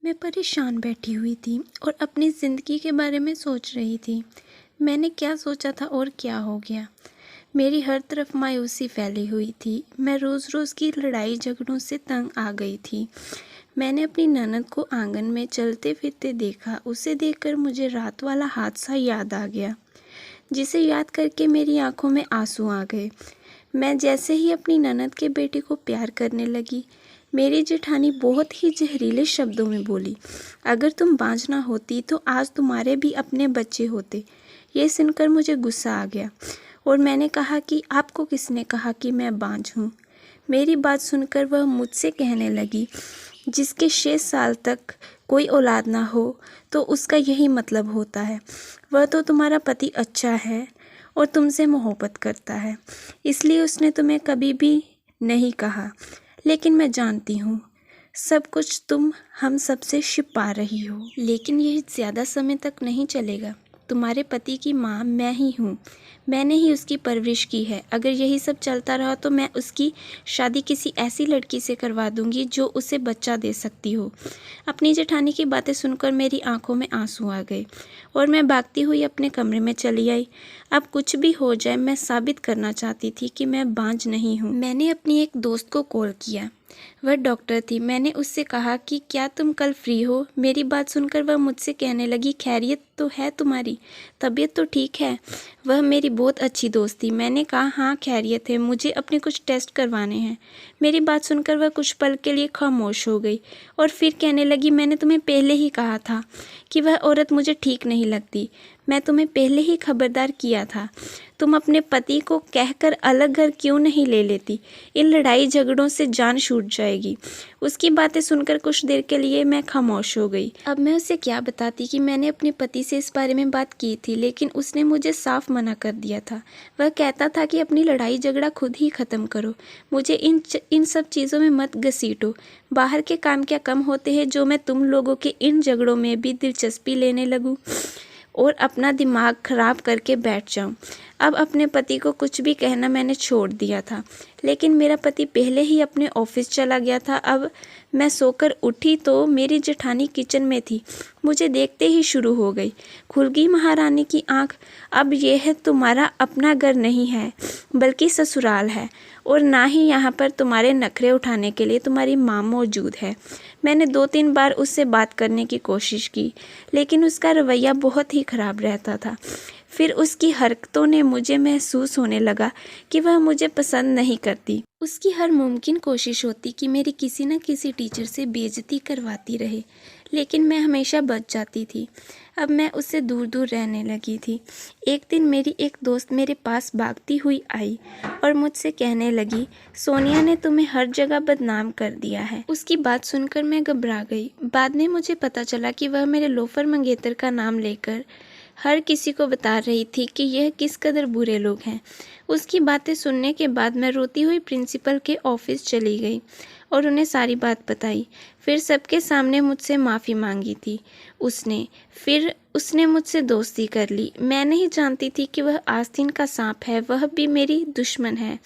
मैं परेशान बैठी हुई थी और अपनी ज़िंदगी के बारे में सोच रही थी। मैंने क्या सोचा था और क्या हो गया। मेरी हर तरफ मायूसी फैली हुई थी। मैं रोज़ रोज़ की लड़ाई झगड़ों से तंग आ गई थी। मैंने अपनी ननद को आंगन में चलते फिरते देखा। उसे देखकर मुझे रात वाला हादसा याद आ गया, जिसे याद करके मेरी आंखों में आंसू आ गए। मैं जैसे ही अपनी ननद के बेटे को प्यार करने लगी, मेरी जेठानी बहुत ही जहरीले शब्दों में बोली, अगर तुम बांझ ना होती तो आज तुम्हारे भी अपने बच्चे होते। ये सुनकर मुझे गुस्सा आ गया और मैंने कहा कि आपको किसने कहा कि मैं बांझ हूँ। मेरी बात सुनकर वह मुझसे कहने लगी, जिसके 6 साल तक कोई औलाद ना हो तो उसका यही मतलब होता है। वह तो तुम्हारा पति अच्छा है और तुमसे मोहब्बत करता है, इसलिए उसने तुम्हें कभी भी नहीं कहा। लेकिन मैं जानती हूँ सब कुछ तुम हम सबसे छिपा रही हो, लेकिन यह ज़्यादा समय तक नहीं चलेगा। तुम्हारे पति की माँ मैं ही हूँ। मैंने ही उसकी परवरिश की है। अगर यही सब चलता रहा तो मैं उसकी शादी किसी ऐसी लड़की से करवा दूंगी जो उसे बच्चा दे सकती हो। अपनी जेठानी की बातें सुनकर मेरी आंखों में आंसू आ गए और मैं भागती हुई अपने कमरे में चली आई। अब कुछ भी हो जाए, मैं साबित करना चाहती थी कि मैं बांझ नहीं हूँ। मैंने अपनी एक दोस्त को कॉल किया। वह डॉक्टर थी। मैंने उससे कहा कि क्या तुम कल फ्री हो। मेरी बात सुनकर वह मुझसे कहने लगी, खैरियत तो है तुम्हारी, तबीयत तो ठीक है। वह मेरी बहुत अच्छी दोस्त थी। मैंने कहा हाँ खैरियत है, मुझे अपने कुछ टेस्ट करवाने हैं। मेरी बात सुनकर वह कुछ पल के लिए खामोश हो गई और फिर कहने लगी, मैंने तुम्हें पहले ही कहा था कि वह औरत मुझे ठीक नहीं लगती। मैं तुम्हें पहले ही खबरदार किया था। तुम अपने पति को कहकर अलग घर क्यों नहीं ले लेती। इन लड़ाई झगड़ों से जान छूट जाएगी। उसकी बातें सुनकर कुछ देर के लिए मैं खामोश हो गई। अब मैं उसे क्या बताती कि मैंने अपने पति से इस बारे में बात की थी, लेकिन उसने मुझे साफ मना कर दिया था। वह कहता था कि अपनी लड़ाई झगड़ा खुद ही ख़त्म करो, मुझे इन सब चीज़ों में मत घसीटो। बाहर के काम क्या कम होते हैं जो मैं तुम लोगों के इन झगड़ों में भी दिलचस्पी लेने लगूं और अपना दिमाग खराब करके बैठ जाऊं। अब अपने पति को कुछ भी कहना मैंने छोड़ दिया था, लेकिन मेरा पति पहले ही अपने ऑफिस चला गया था। अब मैं सोकर उठी तो मेरी जेठानी किचन में थी। मुझे देखते ही शुरू हो गई। खुल गई महारानी की आंख। अब यह तुम्हारा अपना घर नहीं है बल्कि ससुराल है, और ना ही यहाँ पर तुम्हारे नखरे उठाने के लिए तुम्हारी माँ मौजूद है। मैंने 2-3 बार उससे बात करने की कोशिश की, लेकिन उसका रवैया बहुत ही खराब रहता था। फिर उसकी हरकतों ने मुझे महसूस होने लगा कि वह मुझे पसंद नहीं करती। उसकी हर मुमकिन कोशिश होती कि मेरी किसी न किसी टीचर से बेइज्जती करवाती रहे, लेकिन मैं हमेशा बच जाती थी। अब मैं उससे दूर दूर रहने लगी थी। एक दिन मेरी एक दोस्त मेरे पास भागती हुई आई और मुझसे कहने लगी, सोनिया ने तुम्हें हर जगह बदनाम कर दिया है। उसकी बात सुनकर मैं घबरा गई। बाद में मुझे पता चला कि वह मेरे लोफर मंगेतर का नाम लेकर हर किसी को बता रही थी कि यह किस कदर बुरे लोग हैं। उसकी बातें सुनने के बाद मैं रोती हुई प्रिंसिपल के ऑफिस चली गई और उन्हें सारी बात बताई। फिर सबके सामने मुझसे माफ़ी मांगी थी उसने। फिर उसने मुझसे दोस्ती कर ली। मैं नहीं जानती थी कि वह आस्तीन का सांप है, वह भी मेरी दुश्मन है।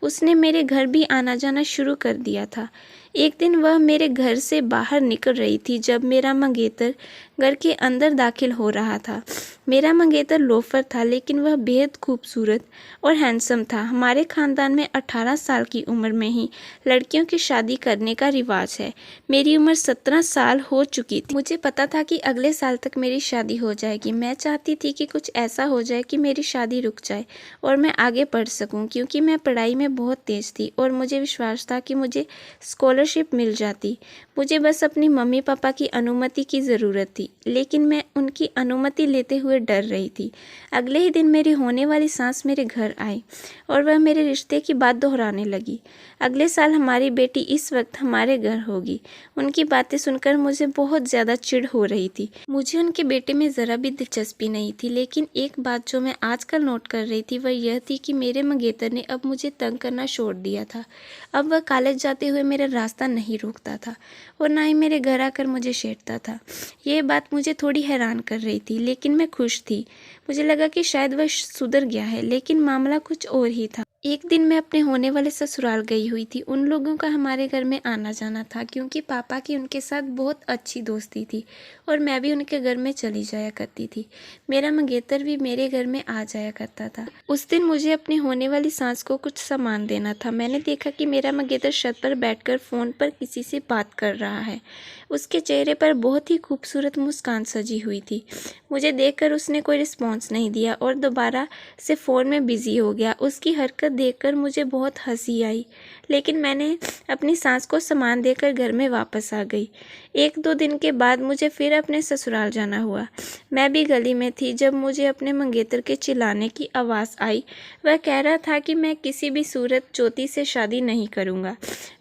उसने मेरे घर भी आना जाना शुरू कर दिया था। एक दिन वह मेरे घर से बाहर निकल रही थी जब मेरा मंगेतर घर के अंदर दाखिल हो रहा था। मेरा मंगेतर लोफर था, लेकिन वह बेहद खूबसूरत और हैंडसम था। हमारे ख़ानदान में 18 साल की उम्र में ही लड़कियों की शादी करने का रिवाज है। मेरी उम्र 17 साल हो चुकी थी। मुझे पता था कि अगले साल तक मेरी शादी हो जाएगी। मैं चाहती थी कि कुछ ऐसा हो जाए कि मेरी शादी रुक जाए और मैं आगे पढ़ सकूं, क्योंकि मैं पढ़ाई में बहुत तेज़ थी और मुझे विश्वास था कि मुझे स्कॉलरशिप मिल जाती। मुझे बस अपनी मम्मी पापा की अनुमति की ज़रूरत थी, लेकिन मैं उनकी अनुमति लेते हुए डर रही थी। अगले ही दिन मेरी होने वाली सास मेरे घर आई और वह मेरे रिश्ते की बात दोहराने लगी। अगले साल हमारी बेटी इस वक्त हमारे घर होगी। उनकी बातें सुनकर मुझे बहुत ज़्यादा चिढ़ हो रही थी। मुझे उनके बेटे में ज़रा भी दिलचस्पी नहीं थी, लेकिन एक बात जो मैं आजकल नोट कर रही थी वह यह थी कि मेरे मंगेतर ने अब मुझे तंग करना छोड़ दिया था। अब वह कॉलेज जाते हुए मेरा रास्ता नहीं रोकता था और ना ही मेरे घर आकर मुझे छेड़ता था। यह बात मुझे थोड़ी हैरान कर रही थी, लेकिन मैं खुश थी। मुझे लगा कि शायद वह सुधर गया है, लेकिन मामला कुछ और ही था। एक दिन मैं अपने होने वाले ससुराल गई हुई थी। उन लोगों का हमारे घर में आना जाना था क्योंकि पापा की उनके साथ बहुत अच्छी दोस्ती थी और मैं भी उनके घर में चली जाया करती थी। मेरा मंगेतर भी मेरे घर में आ जाया करता था। उस दिन मुझे अपनी होने वाली सास को कुछ सामान देना था। मैंने देखा कि मेरा मंगेतर छत पर बैठकर फ़ोन पर किसी से बात कर रहा है। उसके चेहरे पर बहुत ही खूबसूरत मुस्कान सजी हुई थी। मुझे देखकर उसने कोई रिस्पॉन्स नहीं दिया और दोबारा से फ़ोन में बिज़ी हो गया। उसकी हरकत देखकर मुझे बहुत हंसी आई, लेकिन मैंने अपनी सास को सामान देकर घर में वापस आ गई। 1-2 दिन के बाद मुझे फिर अपने ससुराल जाना हुआ। मैं भी गली में थी जब मुझे अपने मंगेतर के चिल्लाने की आवाज़ आई। वह कह रहा था कि मैं किसी भी सूरत ज्योति से शादी नहीं करूँगा,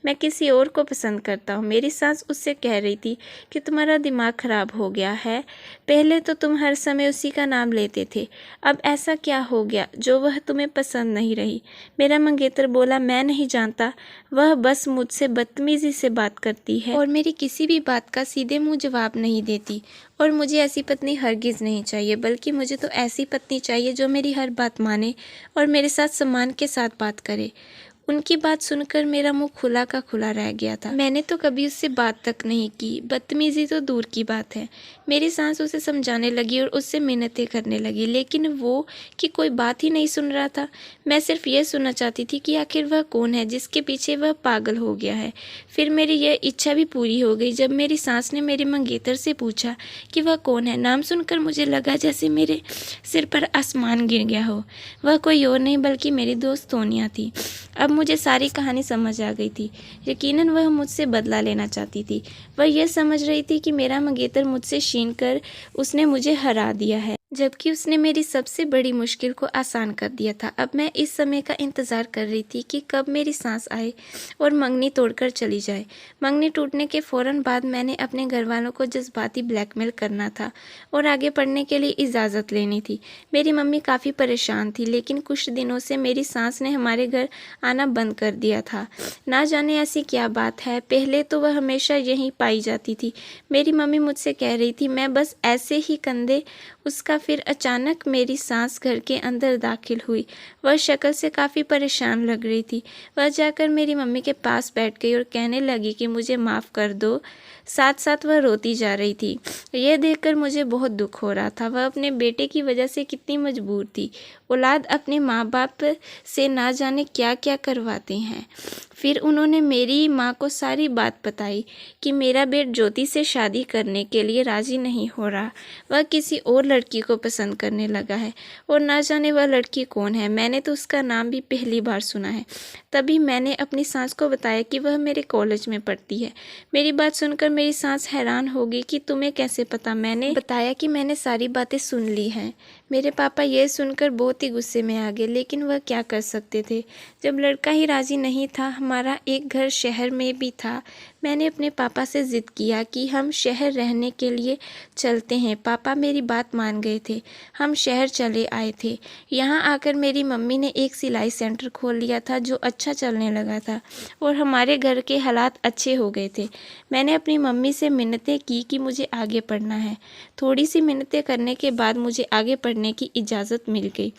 मैं किसी और को पसंद करता हूँ। मेरी सास उससे कह रही थी कि तुम्हारा दिमाग खराब हो गया है, पहले तो तुम हर समय उसी का नाम लेते थे, अब ऐसा क्या हो गया जो वह तुम्हें पसंद नहीं रही। मेरा मंगेतर बोला, मैं नहीं जानता, वह बस मुझसे बदतमीज़ी से बात करती है और मेरी किसी भी बात का सीधे मुंह जवाब नहीं देती। और मुझे ऐसी पत्नी हरगिज़ नहीं चाहिए, बल्कि मुझे तो ऐसी पत्नी चाहिए जो मेरी हर बात माने और मेरे साथ सम्मान के साथ बात करे। उनकी बात सुनकर मेरा मुंह खुला का खुला रह गया था। मैंने तो कभी उससे बात तक नहीं की, बदतमीज़ी तो दूर की बात है। मेरी सास उसे समझाने लगी और उससे मिन्नतें करने लगी, लेकिन वो कि कोई बात ही नहीं सुन रहा था। मैं सिर्फ ये सुनना चाहती थी कि आखिर वह कौन है जिसके पीछे वह पागल हो गया है। फिर मेरी यह इच्छा भी पूरी हो गई जब मेरी सास ने मेरे मंगेतर से पूछा कि वह कौन है। नाम सुनकर मुझे लगा जैसे मेरे सिर पर आसमान गिर गया हो। वह कोई और नहीं बल्कि मेरी दोस्त सोनिया थी। अब मुझे सारी कहानी समझ आ गई थी। यकीनन वह मुझसे बदला लेना चाहती थी। वह यह समझ रही थी कि मेरा मंगेतर मुझसे छीन कर उसने मुझे हरा दिया है, जबकि उसने मेरी सबसे बड़ी मुश्किल को आसान कर दिया था। अब मैं इस समय का इंतज़ार कर रही थी कि कब मेरी सांस आए और मंगनी तोड़कर चली जाए। मंगनी टूटने के फ़ौरन बाद मैंने अपने घर वालों को जज्बाती ब्लैकमेल करना था और आगे पढ़ने के लिए इजाज़त लेनी थी। मेरी मम्मी काफ़ी परेशान थी, लेकिन कुछ दिनों से मेरी सास ने हमारे घर आना बंद कर दिया था। ना जाने ऐसी क्या बात है, पहले तो वह हमेशा यहीं पाई जाती थी। मेरी मम्मी मुझसे कह रही थी मैं बस ऐसे ही कंधे उसका। फिर अचानक मेरी सास घर के अंदर दाखिल हुई। वह शक्ल से काफ़ी परेशान लग रही थी। वह जाकर मेरी मम्मी के पास बैठ गई और कहने लगी कि मुझे माफ़ कर दो। साथ साथ वह रोती जा रही थी। यह देखकर मुझे बहुत दुख हो रहा था। वह अपने बेटे की वजह से कितनी मजबूर थी। औलाद अपने माँ बाप से ना जाने क्या क्या करवाते हैं। फिर उन्होंने मेरी माँ को सारी बात बताई कि मेरा बेटा ज्योति से शादी करने के लिए राज़ी नहीं हो रहा, वह किसी और लड़की को पसंद करने लगा है और ना जाने वह लड़की कौन है। मैंने तो उसका नाम भी पहली बार सुना है। तभी मैंने अपनी सास को बताया कि वह मेरे कॉलेज में पढ़ती है। मेरी बात सुनकर मेरी सास हैरान हो गई कि तुम्हें कैसे पता। मैंने बताया कि मैंने सारी बातें सुन ली हैं। मेरे पापा यह सुनकर बहुत ही गुस्से में आ गए, लेकिन वह क्या कर सकते थे जब लड़का ही राज़ी नहीं था। हमारा एक घर शहर में भी था। मैंने अपने पापा से ज़िद किया कि हम शहर रहने के लिए चलते हैं। पापा मेरी बात मान गए थे। हम शहर चले आए थे। यहाँ आकर मेरी मम्मी ने एक सिलाई सेंटर खोल लिया था जो अच्छा चलने लगा था और हमारे घर के हालात अच्छे हो गए थे। मैंने अपनी मम्मी से मिन्नतें की कि मुझे आगे पढ़ना है। थोड़ी सी मिन्नतें करने के बाद मुझे आगे पढ़ने की इजाज़त मिल गई।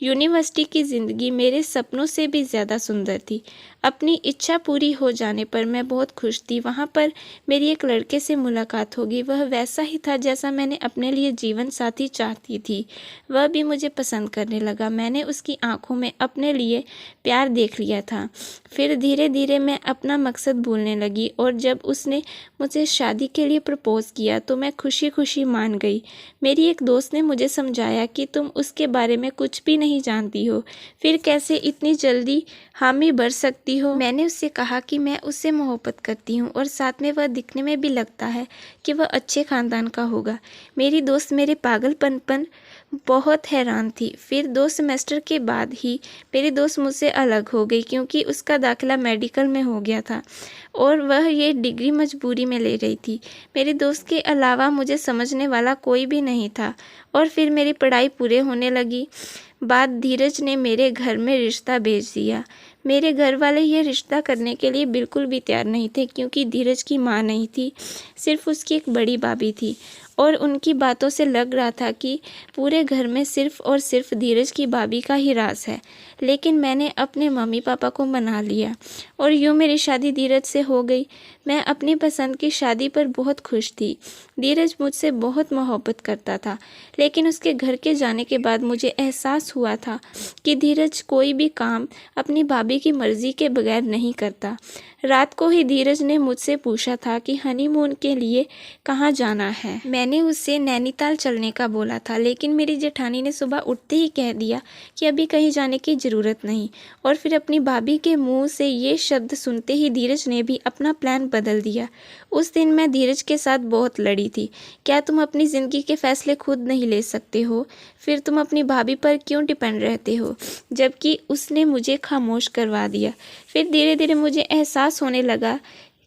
यूनिवर्सिटी की ज़िंदगी मेरे सपनों से भी ज़्यादा सुंदर थी। अपनी इच्छा पूरी हो जाने पर मैं बहुत खुश थी। वहाँ पर मेरी एक लड़के से मुलाकात होगी। वह वैसा ही था जैसा मैंने अपने लिए जीवन साथी चाहती थी। वह भी मुझे पसंद करने लगा। मैंने उसकी आंखों में अपने लिए प्यार देख लिया था। फिर धीरे धीरे मैं अपना मकसद भूलने लगी और जब उसने मुझे शादी के लिए प्रपोज़ किया तो मैं खुशी खुशी मान गई। मेरी एक दोस्त ने मुझे समझाया कि तुम उसके बारे में कुछ भी नहीं जानती हो, फिर कैसे इतनी जल्दी हामी भर सकती हो। मैंने उससे कहा कि मैं उससे मोहब्बत करती हूँ और साथ में वह दिखने में भी लगता है कि वह अच्छे ख़ानदान का होगा। मेरी दोस्त मेरे पागलपन पर बहुत हैरान थी। फिर 2 सेमेस्टर के बाद ही मेरी दोस्त मुझसे अलग हो गई क्योंकि उसका दाखिला मेडिकल में हो गया था और वह ये डिग्री मजबूरी में ले रही थी। मेरी दोस्त के अलावा मुझे समझने वाला कोई भी नहीं था और फिर मेरी पढ़ाई पूरे होने लगी बाद धीरज ने मेरे घर में रिश्ता भेज दिया। मेरे घर वाले ये रिश्ता करने के लिए बिल्कुल भी तैयार नहीं थे, क्योंकि धीरज की माँ नहीं थी, सिर्फ उसकी एक बड़ी भाभी थी। और उनकी बातों से लग रहा था कि पूरे घर में सिर्फ और सिर्फ धीरज की भाभी का ही राज है। लेकिन मैंने अपने मम्मी पापा को मना लिया और यूँ मेरी शादी धीरज से हो गई। मैं अपनी पसंद की शादी पर बहुत खुश थी। धीरज मुझसे बहुत मोहब्बत करता था, लेकिन उसके घर के जाने के बाद मुझे एहसास हुआ था कि धीरज कोई भी काम अपनी भाभी की मर्ज़ी के बगैर नहीं करता। रात को ही धीरज ने मुझसे पूछा था कि हनीमून के लिए कहाँ जाना है। मैंने उससे नैनीताल चलने का बोला था, लेकिन मेरी जेठानी ने सुबह उठते ही कह दिया कि अभी कहीं जाने की ज़रूरत नहीं। और फिर अपनी भाभी के मुंह से ये शब्द सुनते ही धीरज ने भी अपना प्लान बदल दिया। उस दिन मैं धीरज के साथ बहुत लड़ी थी। क्या तुम अपनी ज़िंदगी के फैसले खुद नहीं ले सकते हो? फिर तुम अपनी भाभी पर क्यों डिपेंड रहते हो? जबकि उसने मुझे खामोश करवा दिया। फिर धीरे धीरे मुझे एहसास होने लगा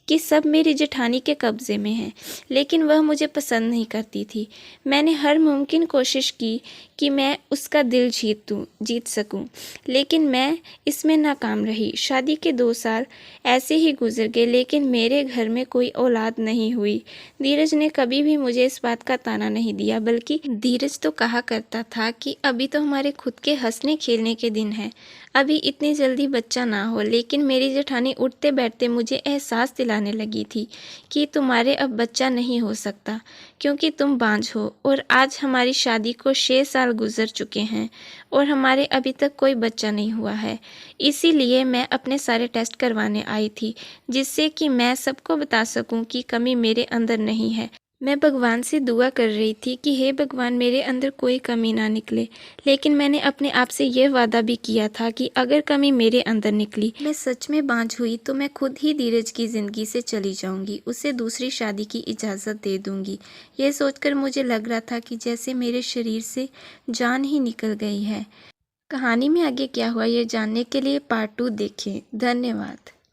कि सब मेरी जेठानी के कब्ज़े में है, लेकिन वह मुझे पसंद नहीं करती थी। मैंने हर मुमकिन कोशिश की कि मैं उसका दिल जीत सकूं, लेकिन मैं इसमें नाकाम रही। शादी के 2 साल ऐसे ही गुजर गए, लेकिन मेरे घर में कोई औलाद नहीं हुई। धीरज ने कभी भी मुझे इस बात का ताना नहीं दिया, बल्कि धीरज तो कहा करता था कि अभी तो हमारे खुद के हंसने खेलने के दिन हैं, अभी इतनी जल्दी बच्चा ना हो। लेकिन मेरी जेठानी उठते बैठते मुझे एहसास दिलाने लगी थी कि तुम्हारे अब बच्चा नहीं हो सकता, क्योंकि तुम बांझ हो। और आज हमारी शादी को 6 साल गुजर चुके हैं और हमारे अभी तक कोई बच्चा नहीं हुआ है। इसीलिए मैं अपने सारे टेस्ट करवाने आई थी, जिससे कि मैं सबको बता सकूं कि कमी मेरे अंदर नहीं है। मैं भगवान से दुआ कर रही थी कि हे भगवान, मेरे अंदर कोई कमी ना निकले। लेकिन मैंने अपने आप से यह वादा भी किया था कि अगर कमी मेरे अंदर निकली, मैं सच में बांझ हुई, तो मैं खुद ही धीरज की ज़िंदगी से चली जाऊंगी, उसे दूसरी शादी की इजाज़त दे दूंगी। यह सोचकर मुझे लग रहा था कि जैसे मेरे शरीर से जान ही निकल गई है। कहानी में आगे क्या हुआ, ये जानने के लिए पार्ट 2 देखें। धन्यवाद।